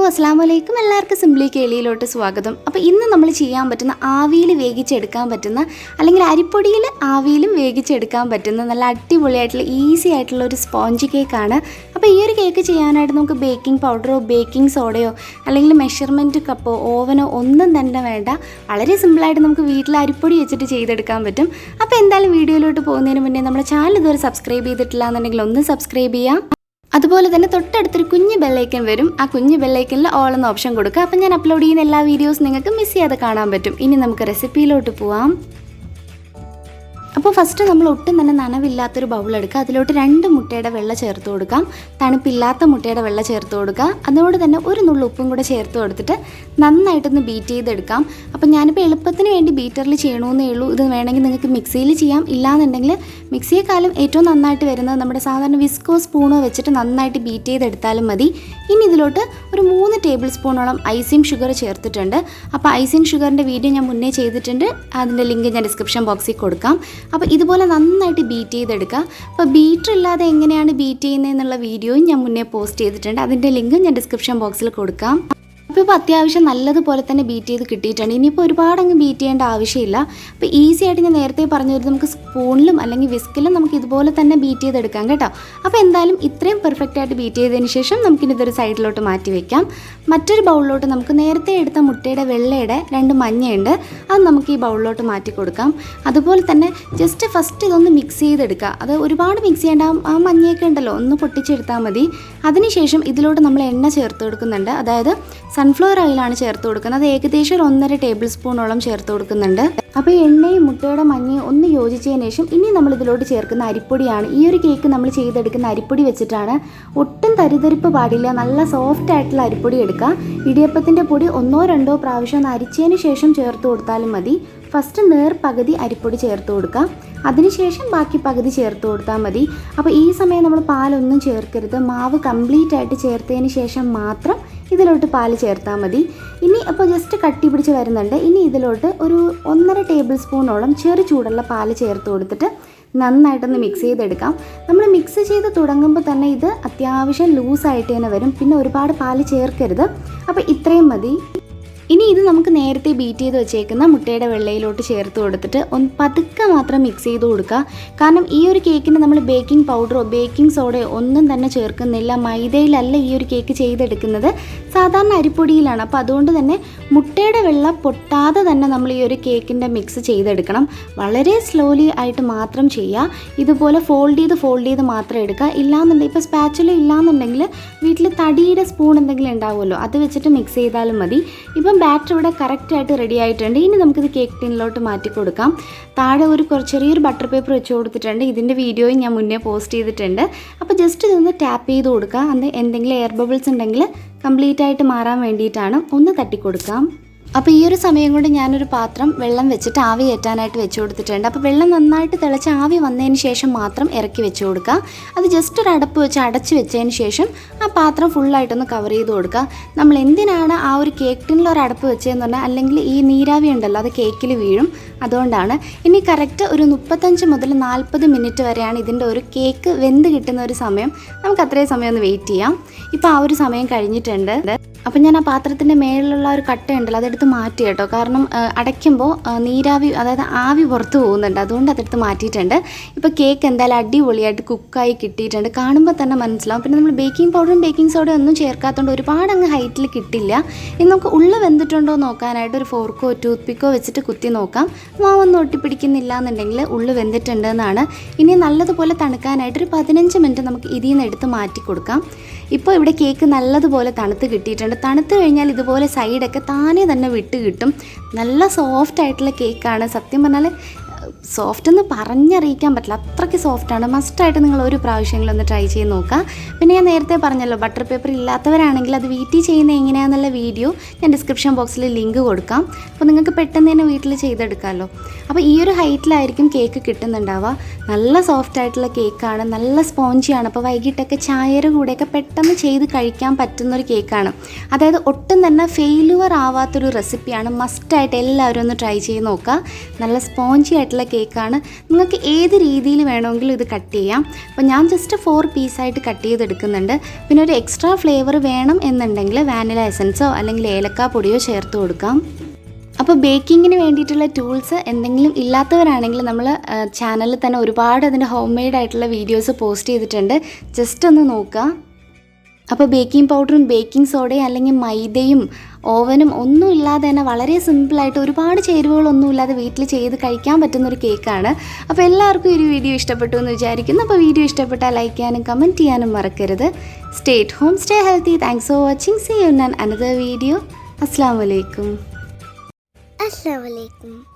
അസ്സലാമു അലൈക്കും. എല്ലാവർക്കും സിംപ്ലി കേളിയിലോട്ട് സ്വാഗതം. അപ്പോൾ ഇന്ന് നമ്മൾ ചെയ്യാൻ പറ്റുന്ന ആവിയിൽ വേവിച്ചെടുക്കാൻ പറ്റുന്ന അല്ലെങ്കിൽ അരിപ്പൊടിയിൽ ആവിയിലും വേവിച്ചെടുക്കാൻ പറ്റുന്ന നല്ല അടിപൊളിയായിട്ടുള്ള ഈസി ആയിട്ടുള്ള ഒരു സ്പോഞ്ച് കേക്കാണ്. അപ്പോൾ ഈ ഒരു കേക്ക് ചെയ്യാനായിട്ട് നമുക്ക് ബേക്കിംഗ് പൗഡറോ ബേക്കിംഗ് സോഡയോ അല്ലെങ്കിൽ മെഷർമെൻറ്റ് കപ്പോ ഓവനോ ഒന്നും തന്നെ വേണ്ട. വളരെ സിമ്പിളായിട്ട് നമുക്ക് വീട്ടിൽ അരിപ്പൊടി വെച്ചിട്ട് ചെയ്തെടുക്കാൻ പറ്റും. അപ്പോൾ എന്തായാലും വീഡിയോയിലോട്ട് പോകുന്നതിന് മുന്നേ നമ്മുടെ ചാനൽ ഇതുവരെ സബ്സ്ക്രൈബ് ചെയ്തിട്ടില്ല എന്നുണ്ടെങ്കിൽ ഒന്ന് സബ്സ്ക്രൈബ് ചെയ്യാം. അതുപോലെ തന്നെ തൊട്ടടുത്തൊരു കുഞ്ഞ് ബെല്ലൈക്കൻ വരും. ആ കുഞ്ഞ് ബെല്ലൈക്കനിൽ ഓൾ എന്ന ഓപ്ഷൻ കൊടുക്കുക. അപ്പം ഞാൻ അപ്ലോഡ് ചെയ്യുന്ന എല്ലാ വീഡിയോസും നിങ്ങൾക്ക് മിസ് ചെയ്യാതെ കാണാൻ പറ്റും. ഇനി നമുക്ക് റെസിപ്പിയിലോട്ട് പോവാം. അപ്പോൾ ഫസ്റ്റ് നമ്മൾ ഒട്ടും തന്നെ നനവില്ലാത്തൊരു ബൗളെടുക്കുക. അതിലോട്ട് 2 മുട്ടയുടെ വെള്ള ചേർത്ത് കൊടുക്കാം. തണുപ്പില്ലാത്ത മുട്ടയുടെ വെള്ള ചേർത്ത് കൊടുക്കുക. അതോടെ തന്നെ ഒരു നുള്ളു ഉപ്പും കൂടെ ചേർത്ത് കൊടുത്തിട്ട് നന്നായിട്ടൊന്ന് ബീറ്റ് ചെയ്തെടുക്കാം. അപ്പോൾ ഞാനിപ്പോൾ എളുപ്പത്തിന് വേണ്ടി ബീറ്ററിൽ ചെയ്യണമെന്നേ ഉള്ളൂ. ഇത് വേണമെങ്കിൽ നിങ്ങൾക്ക് മിക്സിയിൽ ചെയ്യാം. ഇല്ലാന്നുണ്ടെങ്കിൽ മിക്സിയെക്കാളും ഏറ്റവും നന്നായിട്ട് വരുന്നത് നമ്മുടെ സാധാരണ വിസ്കോ സ്പൂണോ വെച്ചിട്ട് നന്നായിട്ട് ബീറ്റ് ചെയ്തെടുത്താലും മതി. ഇനി ഇതിലോട്ട് ഒരു 3 ടേബിൾ സ്പൂണോളം ഐസിങ് ഷുഗർ ചേർത്തിട്ടുണ്ട്. അപ്പോൾ ഐസിങ് ഷുഗറിൻ്റെ വീഡിയോ ഞാൻ മുന്നേ ചെയ്തിട്ടുണ്ട്. അതിൻ്റെ ലിങ്ക് ഞാൻ ഡിസ്ക്രിപ്ഷൻ ബോക്സിൽ കൊടുക്കാം. അപ്പോൾ ഇതുപോലെ നന്നായിട്ട് ബീറ്റ് ചെയ്തെടുക്കുക. അപ്പോൾ ബീറ്റർ ഇല്ലാതെ എങ്ങനെയാണ് ബീറ്റ് ചെയ്യുന്നതെന്നുള്ള വീഡിയോയും ഞാൻ മുന്നേ പോസ്റ്റ് ചെയ്തിട്ടുണ്ട്. അതിൻ്റെ ലിങ്ക് ഞാൻ ഡിസ്ക്രിപ്ഷൻ ബോക്സിൽ കൊടുക്കാം. അപ്പോൾ അത്യാവശ്യം നല്ലതുപോലെ തന്നെ ബീറ്റ് ചെയ്ത് കിട്ടിയിട്ടുണ്ട്. ഇനിയിപ്പോൾ ഒരുപാട് അങ്ങ് ബീറ്റ് ചെയ്യേണ്ട ആവശ്യമില്ല. അപ്പോൾ ഈസി ആയിട്ട് ഞാൻ നേരത്തെ പറഞ്ഞു തരുന്നത് നമുക്ക് സ്പൂണിലും അല്ലെങ്കിൽ വിസ്കിലും നമുക്ക് ഇതുപോലെ തന്നെ ബീറ്റ് ചെയ്തെടുക്കാം കേട്ടോ. അപ്പോൾ എന്തായാലും ഇത്രയും പെർഫെക്റ്റ് ആയിട്ട് ബീറ്റ് ചെയ്തതിന് ശേഷം നമുക്കിനി ഇതൊരു സൈഡിലോട്ട് മാറ്റി വയ്ക്കാം. മറ്റൊരു ബൗളിലോട്ട് നമുക്ക് നേരത്തെ എടുത്ത മുട്ടയുടെ വെള്ളയുടെ 2 മഞ്ഞയുണ്ട്. അത് നമുക്ക് ഈ ബൗളിലോട്ട് മാറ്റി കൊടുക്കാം. അതുപോലെ തന്നെ ജസ്റ്റ് ഫസ്റ്റ് ഇതൊന്ന് മിക്സ് ചെയ്തെടുക്കുക. അത് ഒരുപാട് മിക്സ് ചെയ്യേണ്ട. ആ മഞ്ഞയൊക്കെ ഉണ്ടല്ലോ ഒന്ന് പൊട്ടിച്ചെടുത്താൽ മതി. അതിനുശേഷം ഇതിലോട്ട് നമ്മൾ എണ്ണ ചേർത്ത് കൊടുക്കുന്നുണ്ട്. അതായത് സൺഫ്ലവർ ഓയിലാണ് ചേർത്ത് കൊടുക്കുന്നത്. അത് ഏകദേശം 1.5 ടേബിൾ സ്പൂണോളം ചേർത്ത് കൊടുക്കുന്നുണ്ട്. അപ്പോൾ എണ്ണയും മുട്ടയുടെ മഞ്ഞയും ഒന്ന് യോജിച്ചതിന് ശേഷം ഇനി നമ്മൾ ഇതിലോട്ട് ചേർക്കുന്ന അരിപ്പൊടിയാണ്. ഈ ഒരു കേക്ക് നമ്മൾ ചെയ്തെടുക്കുന്ന അരിപ്പൊടി വെച്ചിട്ടാണ്. ഒട്ടും തരിതരിപ്പ് പാടില്ല. നല്ല സോഫ്റ്റ് ആയിട്ടുള്ള അരിപ്പൊടി എടുക്കുക. ഇടിയപ്പത്തിൻ്റെ പൊടി 1-2 പ്രാവശ്യം ഒന്ന് അരിച്ചതിന് ശേഷം ചേർത്ത് കൊടുത്താലും മതി. ഫസ്റ്റ് പകുതി അരിപ്പൊടി ചേർത്ത് കൊടുക്കുക. അതിനുശേഷം ബാക്കി പകുതി ചേർത്ത് കൊടുത്താൽ മതി. അപ്പോൾ ഈ സമയം നമ്മൾ പാലൊന്നും ചേർക്കരുത്. മാവ് കംപ്ലീറ്റ് ആയിട്ട് ചേർത്തതിന് ശേഷം മാത്രം ഇതിലോട്ട് പാല് ചേർത്താൽ മതി. ഇനി അപ്പോൾ ജസ്റ്റ് കട്ടി പിടിച്ച് വരുന്നുണ്ട്. ഇനി ഇതിലോട്ട് ഒരു 1.5 ടേബിൾ സ്പൂണോളം ചെറു ചൂടുള്ള പാല് ചേർത്ത് കൊടുത്തിട്ട് നന്നായിട്ടൊന്ന് മിക്സ് ചെയ്തെടുക്കാം. നമ്മൾ മിക്സ് ചെയ്ത് തുടങ്ങുമ്പോൾ തന്നെ ഇത് അത്യാവശ്യം ലൂസായിട്ട് തന്നെ വരും. പിന്നെ ഒരുപാട് പാല് ചേർക്കരുത്. അപ്പോൾ ഇത്രയും മതി. ഇനി ഇത് നമുക്ക് നേരത്തെ ബീറ്റ് ചെയ്ത് വെച്ചേക്കുന്ന മുട്ടയുടെ വെള്ളയിലോട്ട് ചേർത്ത് കൊടുത്തിട്ട് ഒന്ന് പതുക്കെ മാത്രം മിക്സ് ചെയ്ത് കൊടുക്കുക. കാരണം ഈ ഒരു കേക്കിന് നമ്മൾ ബേക്കിംഗ് പൗഡറോ ബേക്കിംഗ് സോഡയോ ഒന്നും തന്നെ ചേർക്കുന്നില്ല. മൈദയിലല്ല ഈ ഒരു കേക്ക് ചെയ്തെടുക്കുന്നത്, സാധാരണ അരിപ്പൊടിയിലാണ്. അപ്പോൾ അതുകൊണ്ട് തന്നെ മുട്ടയുടെ വെള്ള പൊട്ടാതെ തന്നെ നമ്മൾ ഈ ഒരു കേക്കിൻ്റെ മിക്സ് ചെയ്തെടുക്കണം. വളരെ സ്ലോലി ആയിട്ട് മാത്രം ചെയ്യുക. ഇതുപോലെ ഫോൾഡ് ചെയ്ത് മാത്രം എടുക്കുക. ഇല്ലാന്നുണ്ടെങ്കിൽ ഇപ്പോൾ സ്പാച്ചുല ഇല്ലാന്നുണ്ടെങ്കിൽ വീട്ടിൽ തടിയുടെ സ്പൂൺ എന്തെങ്കിലും ഉണ്ടാവുമല്ലോ, അത് വെച്ചിട്ട് മിക്സ് ചെയ്താലും മതി. ഇപ്പം ബാറ്റർ ഇവിടെ കറക്റ്റായിട്ട് റെഡി ആയിട്ടുണ്ട്. ഇനി നമുക്കിത് കേക്ക് ടിന്നിലോട്ട് മാറ്റി കൊടുക്കാം. താഴെ ഒരു ചെറിയൊരു ബട്ടർ പേപ്പർ വെച്ച് കൊടുത്തിട്ടുണ്ട്. ഇതിൻ്റെ വീഡിയോയും ഞാൻ മുന്നേ പോസ്റ്റ് ചെയ്തിട്ടുണ്ട്. അപ്പോൾ ജസ്റ്റ് ഇതൊന്ന് ടാപ്പ് ചെയ്ത് കൊടുക്കുക. അത് എന്തെങ്കിലും എയർ ബബിൾസ് ഉണ്ടെങ്കിൽ കംപ്ലീറ്റ് ആയിട്ട് മാറാൻ വേണ്ടിയിട്ടാണ്. ഒന്ന് തട്ടിക്കൊടുക്കാം. അപ്പോൾ ഈ ഒരു സമയം കൊണ്ട് ഞാനൊരു പാത്രം വെള്ളം വെച്ചിട്ട് ആവി കയറ്റാനായിട്ട് വെച്ച് കൊടുത്തിട്ടുണ്ട്. അപ്പോൾ വെള്ളം നന്നായിട്ട് തിളച്ച് ആവി വന്നതിന് ശേഷം മാത്രം ഇറക്കി വെച്ച് കൊടുക്കുക. അത് ജസ്റ്റ് ഒരു അടപ്പ് വെച്ച് അടച്ച് വെച്ചതിന് ശേഷം ആ പാത്രം ഫുള്ളായിട്ടൊന്ന് കവർ ചെയ്ത് കൊടുക്കുക. നമ്മൾ എന്തിനാണ് ആ ഒരു കേക്ക് ടിന്നിൽ ഒരു അടപ്പ് വെച്ചതെന്ന് പറഞ്ഞാൽ അല്ലെങ്കിൽ ഈ നീരാവി ഉണ്ടല്ലോ അത് കേക്കിൽ വീഴും, അതുകൊണ്ടാണ്. ഇനി കറക്റ്റ് ഒരു 35 മുതൽ 40 മിനിറ്റ് വരെയാണ് ഇതിൻ്റെ ഒരു കേക്ക് വെന്ത് കിട്ടുന്ന ഒരു സമയം. നമുക്ക് അത്രയും സമയം ഒന്ന് വെയിറ്റ് ചെയ്യാം. ഇപ്പോൾ ആ ഒരു സമയം കഴിഞ്ഞിട്ടുണ്ട്. അപ്പം ഞാൻ ആ പാത്രത്തിൻ്റെ മേളിലുള്ള ഒരു കട്ട ഉണ്ടല്ലോ അതെടുത്ത് മാറ്റി കേട്ടോ. കാരണം അടയ്ക്കുമ്പോൾ നീരാവി അതായത് ആവി പുറത്ത് പോകുന്നുണ്ട്, അതുകൊണ്ട് അതെടുത്ത് മാറ്റിയിട്ടുണ്ട്. ഇപ്പോൾ കേക്ക് എന്തായാലും അടിപൊളിയായിട്ട് കുക്കായി കിട്ടിയിട്ടുണ്ട്. കാണുമ്പോൾ തന്നെ മനസ്സിലാവും. പിന്നെ നമ്മൾ ബേക്കിംഗ് പൗഡറും ബേക്കിംഗ് സോഡയും ഒന്നും ചേർക്കാത്തതുകൊണ്ട് ഒരുപാട് അങ്ങ് ഹൈറ്റിൽ കിട്ടില്ല. ഇനി നമുക്ക് ഉള്ളിൽ വെന്തിട്ടുണ്ടോ നോക്കാനായിട്ട് ഒരു ഫോർക്കോ ടൂത്ത് പിക്കോ വെച്ചിട്ട് കുത്തി നോക്കാം. മാവൊന്നും ഒട്ടിപ്പിടിക്കുന്നില്ല എന്നുണ്ടെങ്കിൽ ഉള്ളിൽ വെന്തിട്ടുണ്ട് എന്നാണ്. ഇനി നല്ലതുപോലെ തണുക്കാനായിട്ട് ഒരു 15 മിനിറ്റ് നമുക്ക് ഇതിൽ നിന്ന് എടുത്ത് മാറ്റി കൊടുക്കാം. ഇപ്പോൾ ഇവിടെ കേക്ക് നല്ലതുപോലെ തണുത്ത് കിട്ടിയിട്ടുണ്ട്. തണുത്ത് കഴിഞ്ഞാൽ ഇതുപോലെ സൈഡൊക്കെ താനേ തന്നെ വിട്ട് കിട്ടും. നല്ല സോഫ്റ്റ് ആയിട്ടുള്ള കേക്കാണ്. സത്യം പറഞ്ഞാൽ സോഫ്റ്റ് എന്ന് പറഞ്ഞറിയിക്കാൻ പറ്റില്ല, അത്രയ്ക്ക് സോഫ്റ്റാണ്. മസ്റ്റായിട്ട് നിങ്ങൾ ഒരു പ്രാവശ്യമെങ്കിലും ഒന്ന് ട്രൈ ചെയ്ത് നോക്കുക. പിന്നെ ഞാൻ നേരത്തെ പറഞ്ഞല്ലോ ബട്ടർ പേപ്പർ ഇല്ലാത്തവരാണെങ്കിൽ അത് വീട്ടിൽ ചെയ്യുന്നത് എങ്ങനെയാണെന്നുള്ള വീഡിയോ ഞാൻ ഡിസ്ക്രിപ്ഷൻ ബോക്സിൽ ലിങ്ക് കൊടുക്കാം. അപ്പോൾ നിങ്ങൾക്ക് പെട്ടെന്ന് തന്നെ വീട്ടിൽ ചെയ്തെടുക്കാമല്ലോ. അപ്പോൾ ഈ ഒരു ഹൈറ്റിലായിരിക്കും കേക്ക് കിട്ടുന്നുണ്ടാവുക. നല്ല സോഫ്റ്റ് ആയിട്ടുള്ള കേക്കാണ്, നല്ല സ്പോഞ്ചിയാണ്. അപ്പോൾ വൈകിട്ടൊക്കെ ചായയുടെ കൂടെയൊക്കെ പെട്ടെന്ന് ചെയ്ത് കഴിക്കാൻ പറ്റുന്നൊരു കേക്കാണ്. അതായത് ഒട്ടും തന്നെ ഫെയിലുവർ ആവാത്തൊരു റെസിപ്പിയാണ്. മസ്റ്റായിട്ട് എല്ലാവരും ഒന്ന് ട്രൈ ചെയ്ത് നോക്കുക. നല്ല സ്പോഞ്ചി ആയിട്ടുള്ള കേക്കാണ്. നിങ്ങൾക്ക് ഏത് രീതിയിൽ വേണമെങ്കിലും ഇത് കട്ട് ചെയ്യാം. അപ്പോൾ ഞാൻ ജസ്റ്റ് 4 പീസായിട്ട് കട്ട് ചെയ്തെടുക്കുന്നുണ്ട്. പിന്നെ ഒരു എക്സ്ട്രാ ഫ്ലേവർ വേണം എന്നുണ്ടെങ്കിൽ വാനില എസൻസോ അല്ലെങ്കിൽ ഏലക്ക പൊടിയോ ചേർത്ത് കൊടുക്കാം. അപ്പോൾ ബേക്കിങ്ങിന് വേണ്ടിയിട്ടുള്ള ടൂൾസ് എന്തെങ്കിലും ഇല്ലാത്തവരാണെങ്കിൽ നമ്മൾ ചാനലിൽ തന്നെ ഒരുപാട് അതിൻ്റെ ഹോം മെയ്ഡ് ആയിട്ടുള്ള വീഡിയോസ് പോസ്റ്റ് ചെയ്തിട്ടുണ്ട്. ജസ്റ്റ് ഒന്ന് നോക്കുക. അപ്പോൾ ബേക്കിംഗ് പൗഡറും ബേക്കിംഗ് സോഡയും അല്ലെങ്കിൽ മൈദയും ഓവനും ഒന്നും ഇല്ലാതെ തന്നെ വളരെ സിമ്പിളായിട്ട് ഒരുപാട് ചേരുവകളൊന്നും ഇല്ലാതെ വീട്ടിൽ ചെയ്ത് കഴിക്കാൻ പറ്റുന്നൊരു കേക്കാണ്. അപ്പോൾ എല്ലാവർക്കും ഈ ഒരു വീഡിയോ ഇഷ്ടപ്പെട്ടു എന്ന് വിചാരിക്കുന്നു. അപ്പോൾ വീഡിയോ ഇഷ്ടപ്പെട്ടാൽ ലൈക്ക് ചെയ്യാനും കമൻറ്റ് ചെയ്യാനും മറക്കരുത്. Stay at home, stay healthy. Thanks for watching. See you in another video. അസ്സലാമു അലൈക്കും. Assalamualaikum.